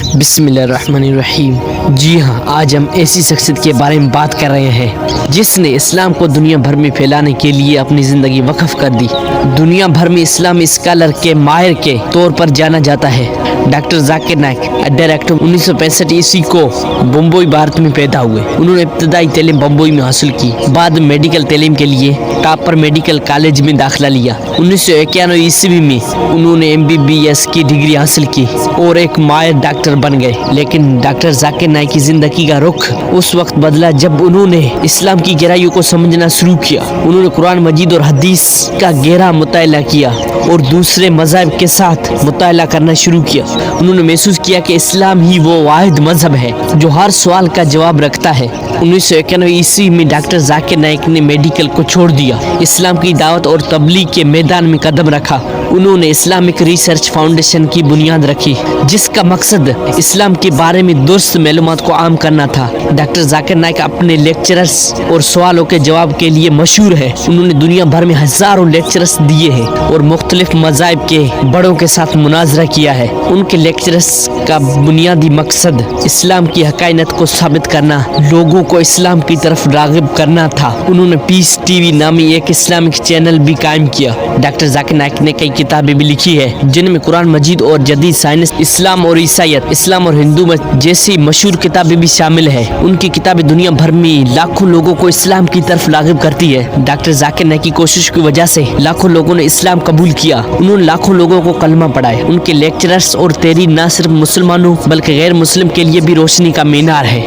بسم اللہ الرحمن الرحیم۔ جی ہاں، آج ہم ایسی شخصیت کے بارے میں بات کر رہے ہیں جس نے اسلام کو دنیا بھر میں پھیلانے کے لیے اپنی زندگی وقف کر دی۔ دنیا بھر میں اسلامی اسکالر کے ماہر کے طور پر جانا جاتا ہے۔ ڈاکٹر ذاکر نائک ڈائریکٹر 1965 عیسوی کو بمبئی بھارت میں پیدا ہوئے۔ انہوں نے ابتدائی تعلیم بمبئی میں حاصل کی، بعد میں میڈیکل تعلیم کے لیے ٹاپر میڈیکل کالج میں داخلہ لیا۔ 1991 عیسوی میں انہوں نے MBBS کی ڈگری حاصل کی اور ایک ماہر ڈاکٹر بن گئے۔ لیکن ڈاکٹر ذاکر نائک کی زندگی کا رخ اس وقت بدلا جب انہوں نے اسلام کی گہرائیوں کو سمجھنا شروع کیا۔ انہوں نے قرآن مجید اور حدیث کا گہرا مطالعہ کیا اور دوسرے مذاہب کے ساتھ مطالعہ کرنا شروع کیا۔ انہوں نے محسوس کیا کہ اسلام ہی وہ واحد مذہب ہے جو ہر سوال کا جواب رکھتا ہے۔ 1991 عیسوی میں ڈاکٹر ذاکر نائک نے میڈیکل کو چھوڑ دیا، اسلام کی دعوت اور تبلیغ کے میدان میں قدم رکھا۔ انہوں نے اسلامک ریسرچ فاؤنڈیشن کی بنیاد رکھی جس کا مقصد اسلام کے بارے میں درست معلومات کو عام کرنا تھا۔ ڈاکٹر ذاکر نائک اپنے لیکچرز اور سوالوں کے جواب کے لیے مشہور ہے۔ انہوں نے دنیا بھر میں ہزاروں لیکچرز دیے ہیں اور مختلف مذاہب کے بڑوں کے ساتھ مناظرہ کیا ہے۔ ان کے لیکچرز کا بنیادی مقصد اسلام کی حقانیت کو ثابت کرنا، لوگوں کو اسلام کی طرف راغب کرنا تھا۔ انہوں نے پیس TV نامی ایک اسلامک چینل بھی قائم کیا۔ ڈاکٹر ذاکر نائک نے کئی کتابیں بھی لکھی ہیں جن میں قرآن مجید اور جدید سائنس، اسلام اور عیسائیت، اسلام اور ہندو مت جیسی مشہور کتابیں بھی شامل ہیں۔ ان کی کتابیں دنیا بھر میں لاکھوں لوگوں کو اسلام کی طرف راغب کرتی ہے۔ ڈاکٹر ذاکر نائک کی کوشش کی وجہ سے لاکھوں لوگوں نے اسلام قبول کیا۔ انہوں نے لاکھوں لوگوں کو کلمہ پڑھایا۔ ان کے لیکچرز اور تحریر نہ صرف مسلمانوں بلکہ غیر مسلم کے لیے بھی روشنی کا مینار ہے۔